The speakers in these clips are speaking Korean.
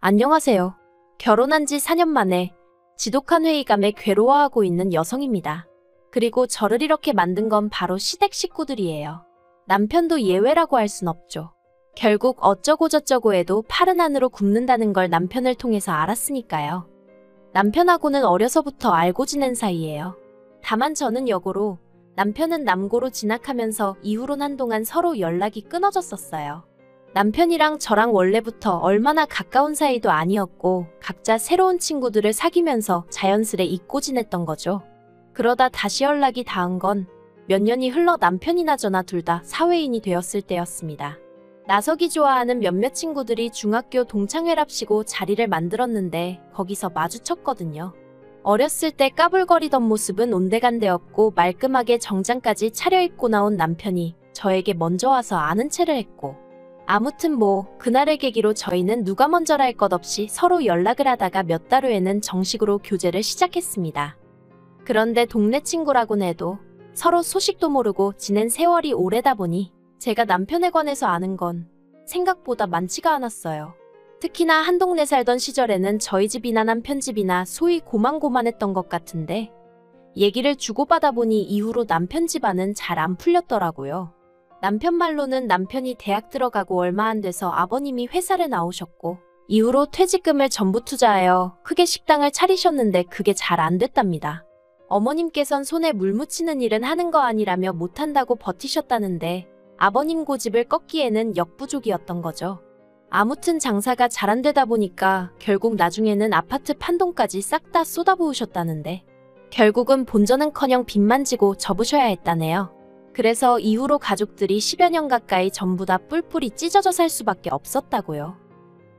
안녕하세요. 결혼한 지 4년 만에 지독한 회의감에 괴로워하고 있는 여성입니다. 그리고 저를 이렇게 만든 건 바로 시댁 식구들이에요. 남편도 예외라고 할 순 없죠. 결국 어쩌고저쩌고 해도 팔은 안으로 굽는다는 걸 남편을 통해서 알았으니까요. 남편하고는 어려서부터 알고 지낸 사이예요. 다만 저는 여고로, 남편은 남고로 진학하면서 이후론 한동안 서로 연락이 끊어졌었어요. 남편이랑 저랑 원래부터 얼마나 가까운 사이도 아니었고 각자 새로운 친구들을 사귀면서 자연스레 잊고 지냈던 거죠. 그러다 다시 연락이 닿은 건 몇 년이 흘러 남편이나 저나 둘 다 사회인이 되었을 때였습니다. 나서기 좋아하는 몇몇 친구들이 중학교 동창회랍시고 자리를 만들었는데 거기서 마주쳤거든요. 어렸을 때 까불거리던 모습은 온데간데 없고 말끔하게 정장까지 차려입고 나온 남편이 저에게 먼저 와서 아는 체를 했고, 아무튼 그날을 계기로 저희는 누가 먼저랄 것 없이 서로 연락을 하다가 몇 달 후에는 정식으로 교제를 시작했습니다. 그런데 동네 친구라곤 해도 서로 소식도 모르고 지낸 세월이 오래다 보니 제가 남편에 관해서 아는 건 생각보다 많지가 않았어요. 특히나 한 동네 살던 시절에는 저희 집이나 남편 집이나 소위 고만고만했던 것 같은데 얘기를 주고받아 보니 이후로 남편 집안은 잘 안 풀렸더라고요. 남편 말로는 남편이 대학 들어가고 얼마 안 돼서 아버님이 회사를 나오셨고 이후로 퇴직금을 전부 투자하여 크게 식당을 차리셨는데 그게 잘 안 됐답니다. 어머님께선 손에 물 묻히는 일은 하는 거 아니라며 못한다고 버티셨다는데 아버님 고집을 꺾기에는 역부족이었던 거죠. 아무튼 장사가 잘 안 되다 보니까 결국 나중에는 아파트 판돈까지 싹 다 쏟아부으셨다는데 결국은 본전은커녕 빚만 지고 접으셔야 했다네요. 그래서 이후로 가족들이 10여 년 가까이 전부 다 뿔뿔이 찢어져 살 수밖에 없었다고요.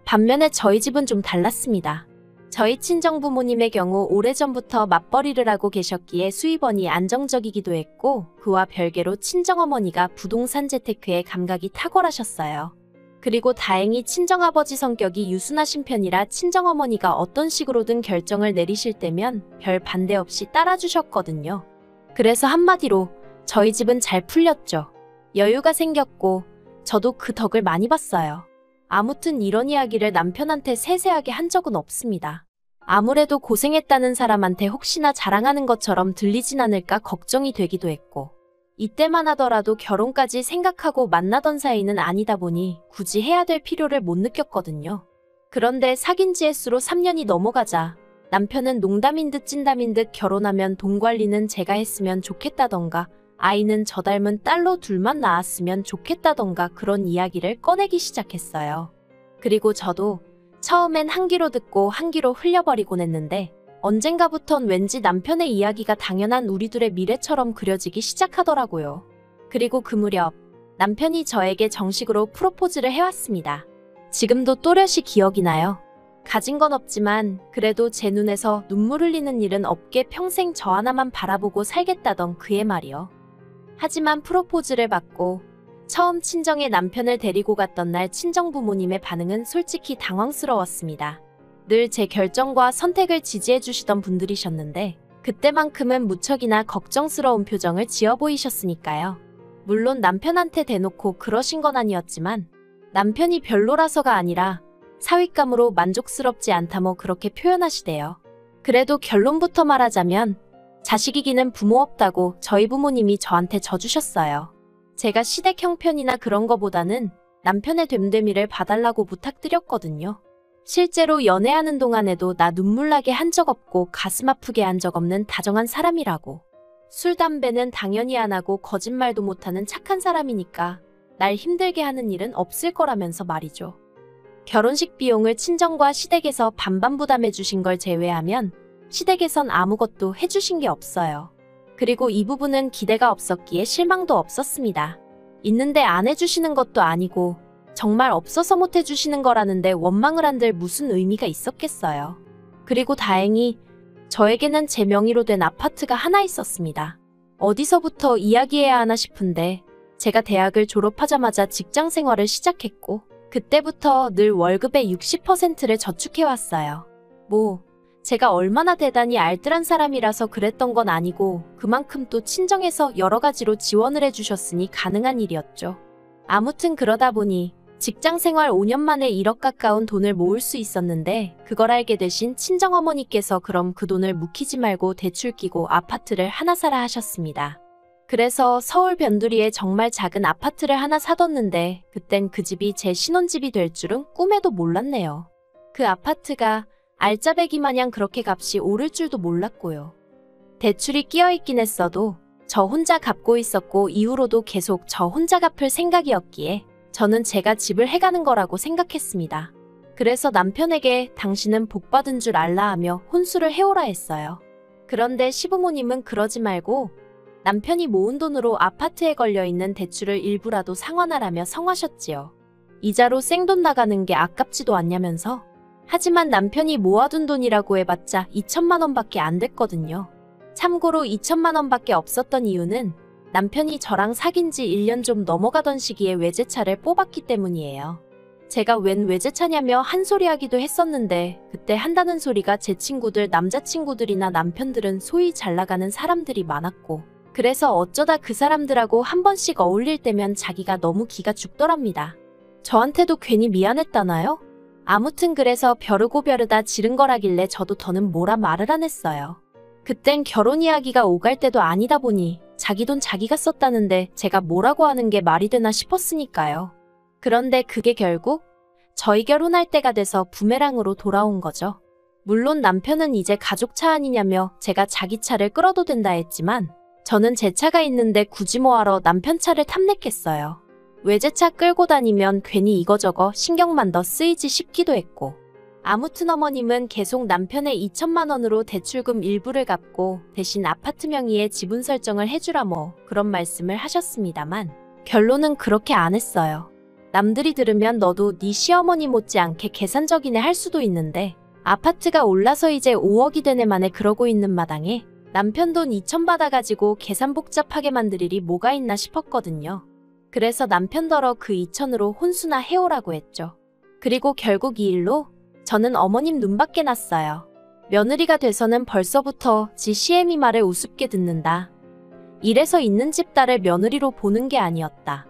반면에 저희 집은 좀 달랐습니다. 저희 친정부모님의 경우 오래전부터 맞벌이를 하고 계셨기에 수입원이 안정적이기도 했고 그와 별개로 친정어머니가 부동산 재테크에 감각이 탁월하셨어요. 그리고 다행히 친정아버지 성격이 유순하신 편이라 친정어머니가 어떤 식으로든 결정을 내리실 때면 별 반대 없이 따라주셨거든요. 그래서 한마디로 저희 집은 잘 풀렸죠. 여유가 생겼고 저도 그 덕을 많이 봤어요. 아무튼 이런 이야기를 남편한테 세세하게 한 적은 없습니다. 아무래도 고생했다는 사람한테 혹시나 자랑하는 것처럼 들리진 않을까 걱정이 되기도 했고 이때만 하더라도 결혼까지 생각하고 만나던 사이는 아니다 보니 굳이 해야 될 필요를 못 느꼈거든요. 그런데 사귄 지 횟수로 3년이 넘어가자 남편은 농담인 듯 찐담인 듯 결혼하면 돈 관리는 제가 했으면 좋겠다던가 아이는 저 닮은 딸로 둘만 낳았으면 좋겠다던가 그런 이야기를 꺼내기 시작했어요. 그리고 저도 처음엔 한 귀로 듣고 한 귀로 흘려버리곤 했는데 언젠가부턴 왠지 남편의 이야기가 당연한 우리 둘의 미래처럼 그려지기 시작하더라고요. 그리고 그 무렵 남편이 저에게 정식으로 프로포즈를 해왔습니다. 지금도 또렷이 기억이 나요. 가진 건 없지만 그래도 제 눈에서 눈물 흘리는 일은 없게 평생 저 하나만 바라보고 살겠다던 그의 말이요. 하지만 프로포즈를 받고 처음 친정에 남편을 데리고 갔던 날 친정부모님의 반응은 솔직히 당황스러웠습니다. 늘 제 결정과 선택을 지지해 주시던 분들이셨는데 그때만큼은 무척이나 걱정스러운 표정을 지어 보이셨으니까요. 물론 남편한테 대놓고 그러신 건 아니었지만 남편이 별로라서가 아니라 사윗감으로 만족스럽지 않다 그렇게 표현하시대요. 그래도 결론부터 말하자면 자식이기는 부모 없다고 저희 부모님이 저한테 져주셨어요. 제가 시댁 형편이나 그런 거보다는 남편의 됨됨이를 봐달라고 부탁드렸거든요. 실제로 연애하는 동안에도 나 눈물 나게 한 적 없고 가슴 아프게 한 적 없는 다정한 사람이라고. 술, 담배는 당연히 안 하고 거짓말도 못하는 착한 사람이니까 날 힘들게 하는 일은 없을 거라면서 말이죠. 결혼식 비용을 친정과 시댁에서 반반 부담해 주신 걸 제외하면 시댁에선 아무것도 해주신 게 없어요. 그리고 이 부분은 기대가 없었기에 실망도 없었습니다. 있는데 안 해주시는 것도 아니고 정말 없어서 못 해주시는 거라는데 원망을 한들 무슨 의미가 있었겠어요. 그리고 다행히 저에게는 제 명의로 된 아파트가 하나 있었습니다. 어디서부터 이야기해야 하나 싶은데 제가 대학을 졸업하자마자 직장 생활을 시작했고 그때부터 늘 월급의 60%를 저축해왔어요. 제가 얼마나 대단히 알뜰한 사람이라서 그랬던 건 아니고 그만큼 또 친정에서 여러 가지로 지원을 해주셨으니 가능한 일이었죠. 아무튼 그러다 보니 직장 생활 5년 만에 1억 가까운 돈을 모을 수 있었는데 그걸 알게 되신 친정어머니께서 그럼 그 돈을 묵히지 말고 대출 끼고 아파트를 하나 사라 하셨습니다. 그래서 서울 변두리에 정말 작은 아파트를 하나 사뒀는데 그땐 그 집이 제 신혼집이 될 줄은 꿈에도 몰랐네요. 그 아파트가 알짜배기 마냥 그렇게 값이 오를 줄도 몰랐고요. 대출이 끼어있긴 했어도 저 혼자 갚고 있었고 이후로도 계속 저 혼자 갚을 생각이었기에 저는 제가 집을 해가는 거라고 생각했습니다. 그래서 남편에게 당신은 복받은 줄 알라 하며 혼수를 해오라 했어요. 그런데 시부모님은 그러지 말고 남편이 모은 돈으로 아파트에 걸려있는 대출을 일부라도 상환하라며 성하셨지요. 이자로 생돈 나가는 게 아깝지도 않냐면서. 하지만 남편이 모아둔 돈이라고 해봤자 2천만 원밖에 안 됐거든요. 참고로 2천만 원밖에 없었던 이유는 남편이 저랑 사귄 지 1년 좀 넘어가던 시기에 외제차를 뽑았기 때문이에요. 제가 웬 외제차냐며 한 소리 하기도 했었는데 그때 한다는 소리가 제 친구들 남자친구들이나 남편들은 소위 잘나가는 사람들이 많았고 그래서 어쩌다 그 사람들하고 한 번씩 어울릴 때면 자기가 너무 기가 죽더랍니다. 저한테도 괜히 미안했다나요? 아무튼 그래서 벼르고 벼르다 지른 거라길래 저도 더는 뭐라 말을 안 했어요. 그땐 결혼 이야기가 오갈 때도 아니다 보니 자기 돈 자기가 썼다는데 제가 뭐라고 하는 게 말이 되나 싶었으니까요. 그런데 그게 결국 저희 결혼할 때가 돼서 부메랑으로 돌아온 거죠. 물론 남편은 이제 가족차 아니냐며 제가 자기 차를 끌어도 된다 했지만 저는 제 차가 있는데 굳이 뭐하러 남편 차를 탐냈겠어요. 외제차 끌고 다니면 괜히 이거저거 신경만 더 쓰이지 싶기도 했고. 아무튼 어머님은 계속 남편의 2천만 원으로 대출금 일부를 갚고 대신 아파트 명의의 지분 설정을 해주라 뭐 그런 말씀을 하셨습니다만 결론은 그렇게 안 했어요. 남들이 들으면 너도 네 시어머니 못지않게 계산적이네 할 수도 있는데 아파트가 올라서 이제 5억이 되네 만에 그러고 있는 마당에 남편 돈 2천 받아가지고 계산 복잡하게 만들 일이 뭐가 있나 싶었거든요. 그래서 남편더러 그 2천으로 혼수나 해오라고 했죠. 그리고 결국 이 일로 저는 어머님 눈밖에 났어요. 며느리가 돼서는 벌써부터 지 시애미 말을 우습게 듣는다. 이래서 있는 집 딸을 며느리로 보는 게 아니었다.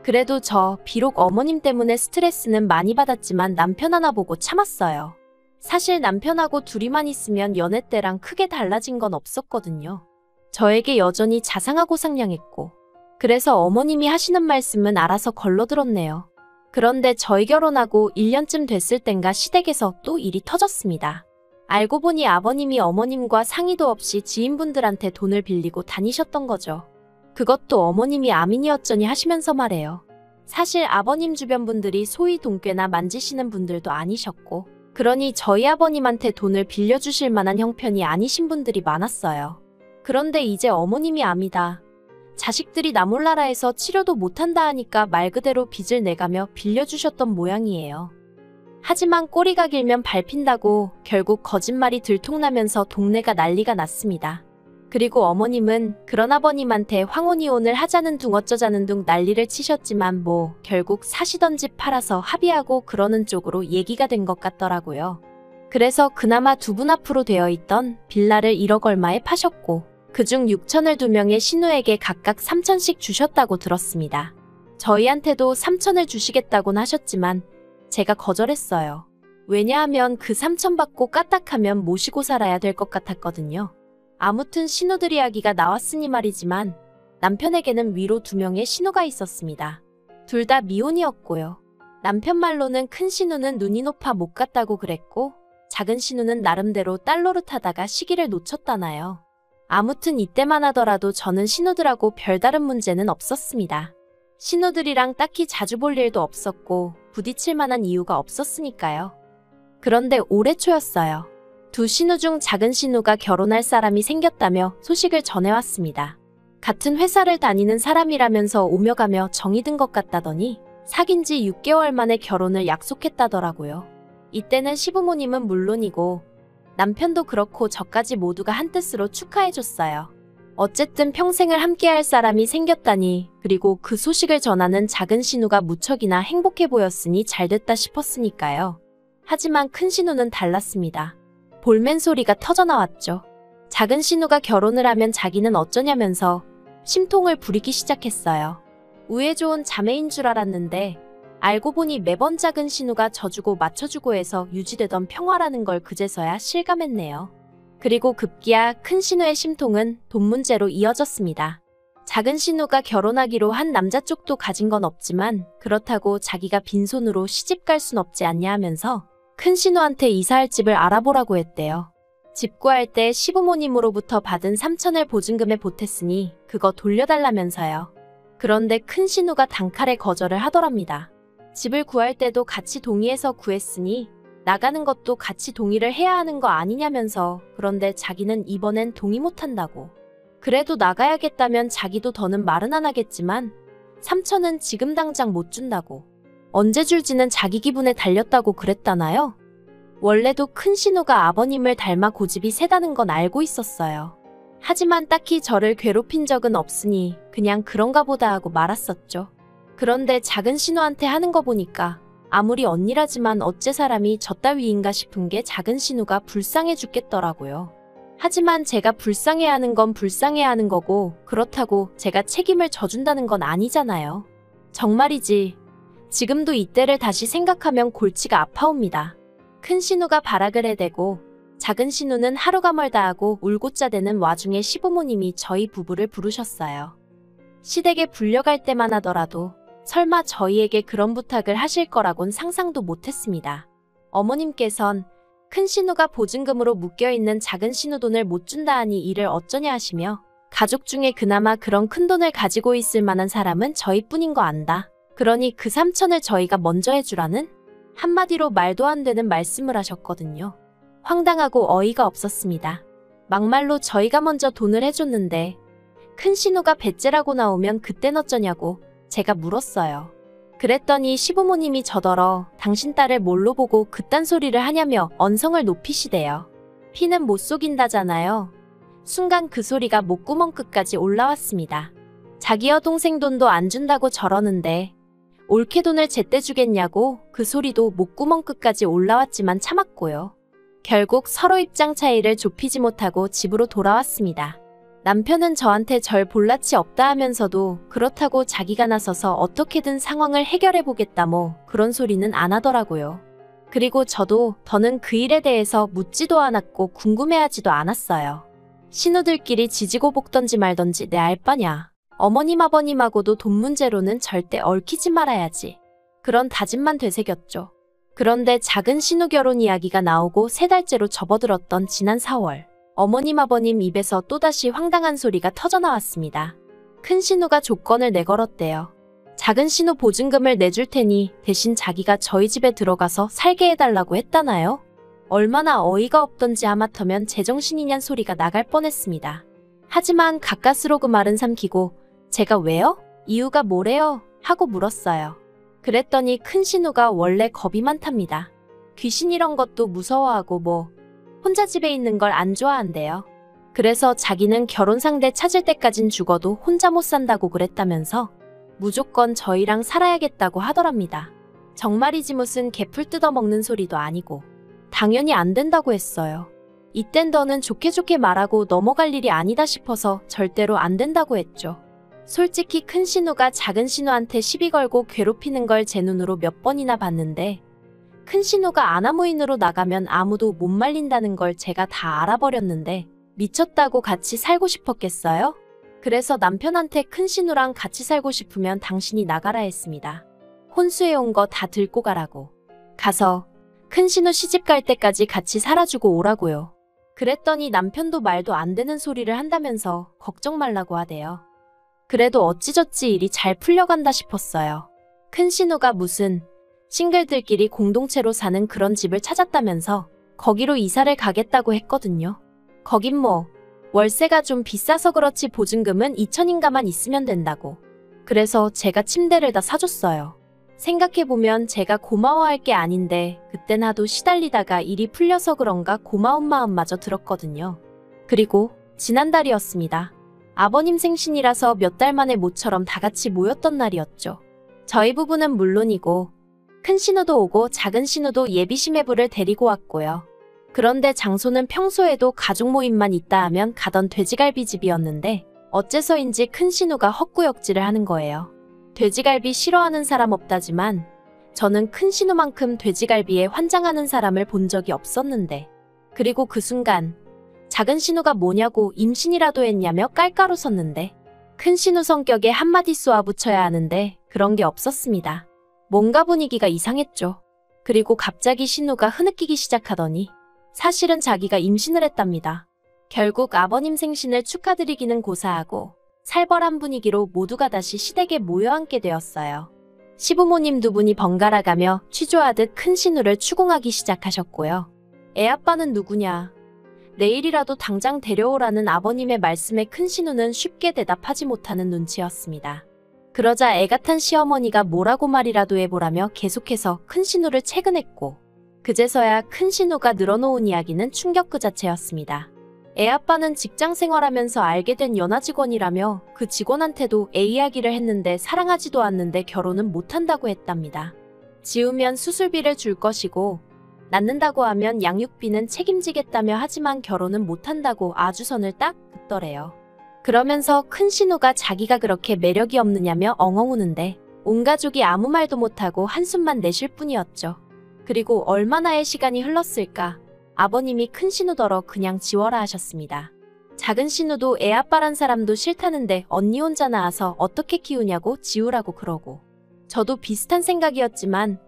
그래도 저 비록 어머님 때문에 스트레스는 많이 받았지만 남편 하나 보고 참았어요. 사실 남편하고 둘이만 있으면 연애 때랑 크게 달라진 건 없었거든요. 저에게 여전히 자상하고 상냥했고 그래서 어머님이 하시는 말씀은 알아서 걸러들었네요. 그런데 저희 결혼하고 1년쯤 됐을 땐가 시댁에서 또 일이 터졌습니다. 알고 보니 아버님이 어머님과 상의도 없이 지인분들한테 돈을 빌리고 다니셨던 거죠. 그것도 어머님이 아민이었쩌니 하시면서 말해요. 사실 아버님 주변 분들이 소위 돈꾀나 만지시는 분들도 아니셨고 그러니 저희 아버님한테 돈을 빌려주실 만한 형편이 아니신 분들이 많았어요. 그런데 이제 어머님이 암이다. 자식들이 나 몰라라 해서 치료도 못한다 하니까 말 그대로 빚을 내가며 빌려주셨던 모양이에요. 하지만 꼬리가 길면 밟힌다고 결국 거짓말이 들통나면서 동네가 난리가 났습니다. 그리고 어머님은 그런 아버님한테 황혼이혼을 하자는 둥 어쩌자는 둥 난리를 치셨지만 뭐 결국 사시던 집 팔아서 합의하고 그러는 쪽으로 얘기가 된 것 같더라고요. 그래서 그나마 두 분 앞으로 되어 있던 빌라를 1억 얼마에 파셨고 그중 6천을 2명의 신우에게 각각 3천씩 주셨다고 들었습니다. 저희한테도 3천을 주시겠다곤 하셨지만 제가 거절했어요. 왜냐하면 그 3천 받고 까딱하면 모시고 살아야 될 것 같았거든요. 아무튼 신우들 이야기가 나왔으니 말이지만 남편에게는 위로 2명의 신우가 있었습니다. 둘 다 미혼이었고요. 남편 말로는 큰 신우는 눈이 높아 못 갔다고 그랬고 작은 신우는 나름대로 딸 노릇하다가 시기를 놓쳤다나요. 아무튼 이때만 하더라도 저는 신우들하고 별다른 문제는 없었습니다. 신우들이랑 딱히 자주 볼 일도 없었고 부딪힐 만한 이유가 없었으니까요. 그런데 올해 초였어요. 두 신우 중 작은 신우가 결혼할 사람이 생겼다며 소식을 전해왔습니다. 같은 회사를 다니는 사람이라면서 오며 가며 정이 든 것 같다더니 사귄 지 6개월 만에 결혼을 약속했다더라고요. 이때는 시부모님은 물론이고 남편도 그렇고 저까지 모두가 한뜻으로 축하해줬어요. 어쨌든 평생을 함께할 사람이 생겼다니 그리고 그 소식을 전하는 작은 신우가 무척이나 행복해 보였으니 잘됐다 싶었으니까요. 하지만 큰 신우는 달랐습니다. 볼멘 소리가 터져나왔죠. 작은 신우가 결혼을 하면 자기는 어쩌냐면서 심통을 부리기 시작했어요. 우애 좋은 자매인 줄 알았는데 알고 보니 매번 작은 신우가 져주고 맞춰주고 해서 유지되던 평화라는 걸 그제서야 실감했네요. 그리고 급기야 큰 신우의 심통은 돈 문제로 이어졌습니다. 작은 신우가 결혼하기로 한 남자 쪽도 가진 건 없지만 그렇다고 자기가 빈손으로 시집 갈 순 없지 않냐 하면서 큰 신우한테 이사할 집을 알아보라고 했대요. 집 구할 때 시부모님으로부터 받은 3천을 보증금에 보탰으니 그거 돌려달라면서요. 그런데 큰 신우가 단칼에 거절을 하더랍니다. 집을 구할 때도 같이 동의해서 구했으니 나가는 것도 같이 동의를 해야 하는 거 아니냐면서 그런데 자기는 이번엔 동의 못한다고. 그래도 나가야겠다면 자기도 더는 말은 안 하겠지만 3천은 지금 당장 못 준다고. 언제 줄지는 자기 기분에 달렸다고 그랬다나요? 원래도 큰 신우가 아버님을 닮아 고집이 세다는 건 알고 있었어요. 하지만 딱히 저를 괴롭힌 적은 없으니 그냥 그런가 보다 하고 말았었죠. 그런데 작은 신우한테 하는 거 보니까 아무리 언니라지만 어째 사람이 저 따위인가 싶은 게 작은 신우가 불쌍해 죽겠더라고요. 하지만 제가 불쌍해하는 건 불쌍해하는 거고 그렇다고 제가 책임을 져준다는 건 아니잖아요. 정말이지. 지금도 이때를 다시 생각하면 골치가 아파옵니다. 큰 신우가 발악을 해대고 작은 신우는 하루가 멀다 하고 울고자 대는 와중에 시부모님이 저희 부부를 부르셨어요. 시댁에 불려갈 때만 하더라도 설마 저희에게 그런 부탁을 하실 거라곤 상상도 못했습니다. 어머님께선 큰 신우가 보증금으로 묶여있는 작은 신우 돈을 못 준다 하니 이를 어쩌냐 하시며 가족 중에 그나마 그런 큰 돈을 가지고 있을 만한 사람은 저희뿐인 거 안다. 그러니 그 3천을 저희가 먼저 해주라는? 한마디로 말도 안 되는 말씀을 하셨거든요. 황당하고 어이가 없었습니다. 막말로 저희가 먼저 돈을 해줬는데 큰 신우가 배째라고 나오면 그땐 어쩌냐고 제가 물었어요. 그랬더니 시부모님이 저더러 당신 딸을 뭘로 보고 그딴 소리를 하냐며 언성을 높이시대요. 피는 못 속인다잖아요. 순간 그 소리가 목구멍 끝까지 올라왔습니다. 자기 여동생 돈도 안 준다고 저러는데 올케 돈을 제때 주겠냐고 그 소리도 목구멍 끝까지 올라왔지만 참았고요. 결국 서로 입장 차이를 좁히지 못하고 집으로 돌아왔습니다. 남편은 저한테 절 볼낯이 없다 하면서도 그렇다고 자기가 나서서 어떻게든 상황을 해결해보겠다 뭐 그런 소리는 안 하더라고요. 그리고 저도 더는 그 일에 대해서 묻지도 않았고 궁금해하지도 않았어요. 신우들끼리 지지고 볶던지 말던지 내 알바냐. 어머님 아버님하고도 돈 문제로는 절대 얽히지 말아야지. 그런 다짐만 되새겼죠. 그런데 작은 신우 결혼 이야기가 나오고 3달째로 접어들었던 지난 4월 어머님 아버님 입에서 또다시 황당한 소리가 터져나왔습니다. 큰 신우가 조건을 내걸었대요. 작은 신우 보증금을 내줄 테니 대신 자기가 저희 집에 들어가서 살게 해달라고 했다나요? 얼마나 어이가 없던지 하마터면 제정신이냔 소리가 나갈 뻔했습니다. 하지만 가까스로 그 말은 삼키고 제가 왜요? 이유가 뭐래요? 하고 물었어요. 그랬더니 큰 신우가 원래 겁이 많답니다. 귀신 이런 것도 무서워하고 뭐 혼자 집에 있는 걸 안 좋아한대요. 그래서 자기는 결혼 상대 찾을 때까진 죽어도 혼자 못 산다고 그랬다면서 무조건 저희랑 살아야겠다고 하더랍니다. 정말이지 무슨 개풀 뜯어먹는 소리도 아니고 당연히 안 된다고 했어요. 이땐 더는 좋게 좋게 말하고 넘어갈 일이 아니다 싶어서 절대로 안 된다고 했죠. 솔직히 큰 신우가 작은 신우한테 시비 걸고 괴롭히는 걸 제 눈으로 몇 번이나 봤는데 큰 신우가 아나무인으로 나가면 아무도 못 말린다는 걸 제가 다 알아버렸는데 미쳤다고 같이 살고 싶었겠어요? 그래서 남편한테 큰 신우랑 같이 살고 싶으면 당신이 나가라 했습니다. 혼수해온 거 다 들고 가라고. 가서 큰 신우 시집 갈 때까지 같이 살아주고 오라고요. 그랬더니 남편도 말도 안 되는 소리를 한다면서 걱정 말라고 하대요. 그래도 어찌저찌 일이 잘 풀려간다 싶었어요. 큰 신우가 무슨 싱글들끼리 공동체로 사는 그런 집을 찾았다면서 거기로 이사를 가겠다고 했거든요. 거긴 뭐 월세가 좀 비싸서 그렇지 보증금은 2천인가만 있으면 된다고. 그래서 제가 침대를 다 사줬어요. 생각해보면 제가 고마워할 게 아닌데 그땐 하도 시달리다가 일이 풀려서 그런가 고마운 마음마저 들었거든요. 그리고 지난달이었습니다. 아버님 생신이라서 몇 달 만에 모처럼 다 같이 모였던 날이었죠. 저희 부부는 물론이고 큰 신우도 오고 작은 신우도 예비 시매부를 데리고 왔고요. 그런데 장소는 평소에도 가족 모임만 있다 하면 가던 돼지갈비집이었는데 어째서인지 큰 신우가 헛구역질을 하는 거예요. 돼지갈비 싫어하는 사람 없다지만 저는 큰 신우만큼 돼지갈비에 환장하는 사람을 본 적이 없었는데. 그리고 그 순간 작은 신우가 뭐냐고 임신이라도 했냐며 깔깔 웃었는데 큰 신우 성격에 한마디 쏘아붙여야 하는데 그런 게 없었습니다. 뭔가 분위기가 이상했죠. 그리고 갑자기 신우가 흐느끼기 시작하더니 사실은 자기가 임신을 했답니다. 결국 아버님 생신을 축하드리기는 고사하고 살벌한 분위기로 모두가 다시 시댁에 모여앉게 되었어요. 시부모님 두 분이 번갈아가며 취조하듯 큰 신우를 추궁하기 시작하셨고요. 애 아빠는 누구냐? 내일이라도 당장 데려오라는 아버님의 말씀에 큰 신우는 쉽게 대답하지 못하는 눈치였습니다. 그러자 애가 탄 시어머니가 뭐라고 말이라도 해보라며 계속해서 큰 신우를 채근했고 그제서야 큰 신우가 늘어놓은 이야기는 충격 그 자체였습니다. 애 아빠는 직장 생활하면서 알게 된 연하 직원이라며 그 직원한테도 애 이야기를 했는데 사랑하지도 않는데 결혼은 못한다고 했답니다. 지우면 수술비를 줄 것이고 낳는다고 하면 양육비는 책임지겠다며 하지만 결혼은 못한다고 아주 선을 딱 긋더래요. 그러면서 큰 신우가 자기가 그렇게 매력이 없느냐며 엉엉 우는데 온 가족이 아무 말도 못하고 한숨만 내쉴 뿐이었죠. 그리고 얼마나의 시간이 흘렀을까? 아버님이 큰 신우더러 그냥 지워라 하셨습니다. 작은 신우도 애 아빠란 사람도 싫다는데 언니 혼자 낳아서 어떻게 키우냐고 지우라고 그러고 저도 비슷한 생각이었지만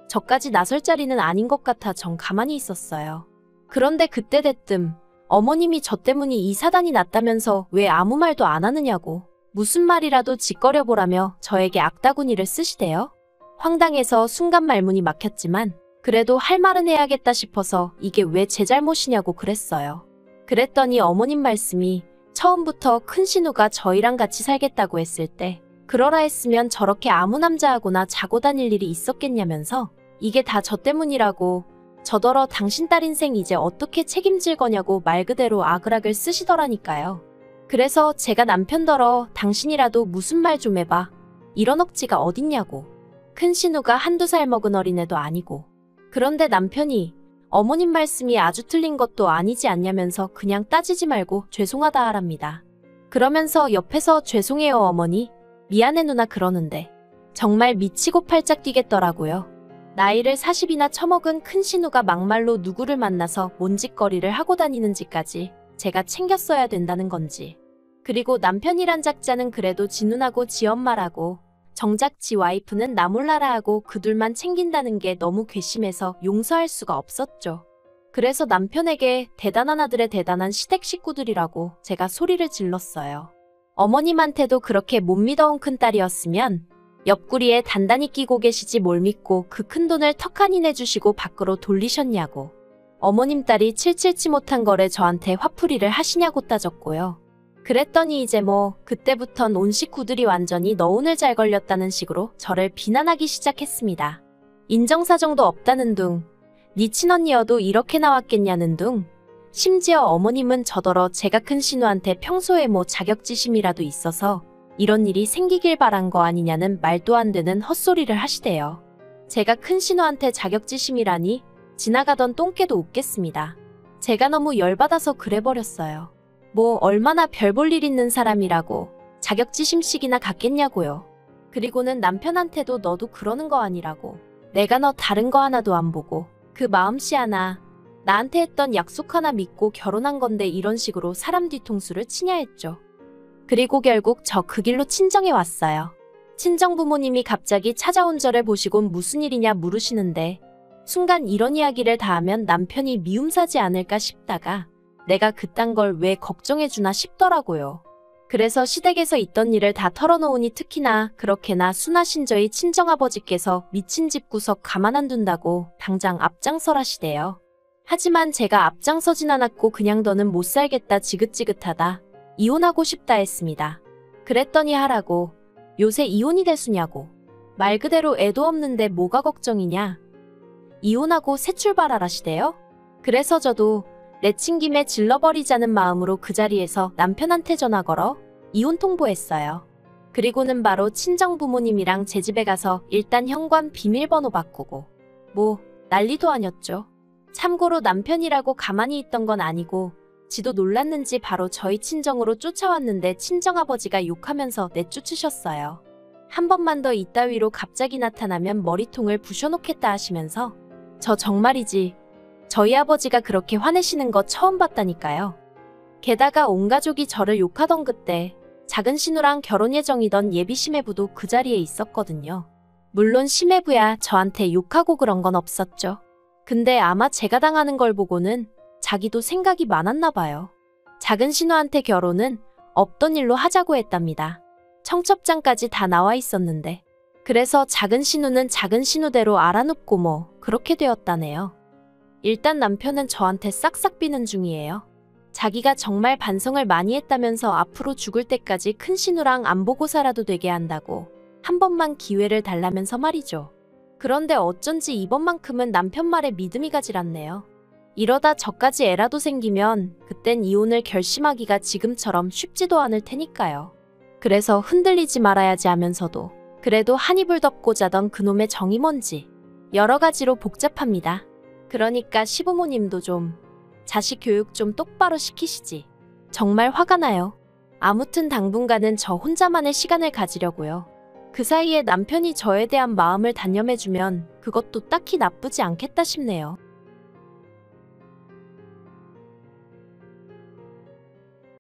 저까지 나설 자리는 아닌 것 같아 전 가만히 있었어요. 그런데 그때 대뜸 어머님이 저 때문에 이 사단이 났다면서 왜 아무 말도 안 하느냐고 무슨 말이라도 짓거려보라며 저에게 악다구니를 쓰시대요. 황당해서 순간 말문이 막혔지만 그래도 할 말은 해야겠다 싶어서 이게 왜 제 잘못이냐고 그랬어요. 그랬더니 어머님 말씀이 처음부터 큰 신우가 저희랑 같이 살겠다고 했을 때 그러라 했으면 저렇게 아무 남자하고나 자고 다닐 일이 있었겠냐면서 이게 다 저 때문이라고 저더러 당신 딸 인생 이제 어떻게 책임질 거냐고 말 그대로 아그락을 쓰시더라니까요. 그래서 제가 남편더러 당신이라도 무슨 말 좀 해봐. 이런 억지가 어딨냐고. 큰 신우가 한두 살 먹은 어린애도 아니고. 그런데 남편이 어머님 말씀이 아주 틀린 것도 아니지 않냐면서 그냥 따지지 말고 죄송하다 하랍니다. 그러면서 옆에서 죄송해요 어머니, 미안해 누나 그러는데 정말 미치고 팔짝 뛰겠더라고요. 나이를 40이나 처먹은 큰 신우가 막말로 누구를 만나서 뭔 짓거리를 하고 다니는지까지 제가 챙겼어야 된다는 건지. 그리고 남편이란 작자는 그래도 지 누나고 지 엄마라고 정작 지 와이프는 나 몰라라 하고 그 둘만 챙긴다는 게 너무 괘씸해서 용서할 수가 없었죠. 그래서 남편에게 대단한 아들의 대단한 시댁 식구들이라고 제가 소리를 질렀어요. 어머님한테도 그렇게 못 믿어온 큰딸이었으면 옆구리에 단단히 끼고 계시지 뭘 믿고 그 큰돈을 턱하니 내주시고 밖으로 돌리셨냐고. 어머님 딸이 칠칠치 못한 거래 저한테 화풀이를 하시냐고 따졌고요. 그랬더니 이제 뭐 그때부턴 온 식구들이 완전히 너 오늘 잘 걸렸다는 식으로 저를 비난하기 시작했습니다. 인정사정도 없다는 둥, 네 친언니여도 이렇게 나왔겠냐는 둥, 심지어 어머님은 저더러 제가 큰 신우한테 평소에 뭐 자격지심이라도 있어서 이런 일이 생기길 바란 거 아니냐는 말도 안 되는 헛소리를 하시대요. 제가 큰 신우한테 자격지심이라니 지나가던 똥개도 웃겠습니다. 제가 너무 열받아서 그래버렸어요. 뭐 얼마나 별 볼 일 있는 사람이라고 자격지심씩이나 갖겠냐고요. 그리고는 남편한테도 너도 그러는 거 아니라고. 내가 너 다른 거 하나도 안 보고 그 마음씨 하나 나한테 했던 약속 하나 믿고 결혼한 건데 이런 식으로 사람 뒤통수를 치냐 했죠. 그리고 결국 저 그 길로 친정에 왔어요. 친정 부모님이 갑자기 찾아온 저를 보시곤 무슨 일이냐 물으시는데 순간 이런 이야기를 다 하면 남편이 미움 사지 않을까 싶다가 내가 그딴 걸 왜 걱정해주나 싶더라고요. 그래서 시댁에서 있던 일을 다 털어놓으니 특히나 그렇게나 순하신 저희 친정아버지께서 미친 집구석 가만 안 둔다고 당장 앞장서라시대요. 하지만 제가 앞장서진 않았고 그냥 더는 못 살겠다 지긋지긋하다 이혼하고 싶다 했습니다. 그랬더니 하라고 요새 이혼이 대수냐고. 말 그대로 애도 없는데 뭐가 걱정이냐. 이혼하고 새 출발하라시대요. 그래서 저도 내친 김에 질러버리자는 마음으로 그 자리에서 남편한테 전화 걸어 이혼 통보했어요. 그리고는 바로 친정 부모님이랑 제 집에 가서 일단 현관 비밀번호 바꾸고 뭐 난리도 아니었죠. 참고로 남편이라고 가만히 있던 건 아니고 지도 놀랐는지 바로 저희 친정으로 쫓아왔는데 친정아버지가 욕하면서 내쫓으셨어요. 한 번만 더 이따위로 갑자기 나타나면 머리통을 부셔놓겠다 하시면서 저 정말이지. 저희 아버지가 그렇게 화내시는 거 처음 봤다니까요. 게다가 온 가족이 저를 욕하던 그때 작은 신우랑 결혼 예정이던 예비 시매부도 그 자리에 있었거든요. 물론 시매부야 저한테 욕하고 그런 건 없었죠. 근데 아마 제가 당하는 걸 보고는 자기도 생각이 많았나 봐요. 작은 신우한테 결혼은 없던 일로 하자고 했답니다. 청첩장까지 다 나와 있었는데. 그래서 작은 신우는 작은 신우대로 알아눕고 뭐 그렇게 되었다네요. 일단 남편은 저한테 싹싹 비는 중이에요. 자기가 정말 반성을 많이 했다면서 앞으로 죽을 때까지 큰 신우랑 안 보고 살아도 되게 한다고 한 번만 기회를 달라면서 말이죠. 그런데 어쩐지 이번만큼은 남편 말에 믿음이 가질 않네요. 이러다 저까지 애라도 생기면 그땐 이혼을 결심하기가 지금처럼 쉽지도 않을 테니까요. 그래서 흔들리지 말아야지 하면서도 그래도 한 이불 덮고 자던 그놈의 정이 뭔지 여러 가지로 복잡합니다. 그러니까 시부모님도 좀 자식 교육 좀 똑바로 시키시지. 정말 화가 나요. 아무튼 당분간은 저 혼자만의 시간을 가지려고요. 그 사이에 남편이 저에 대한 마음을 단념해주면 그것도 딱히 나쁘지 않겠다 싶네요.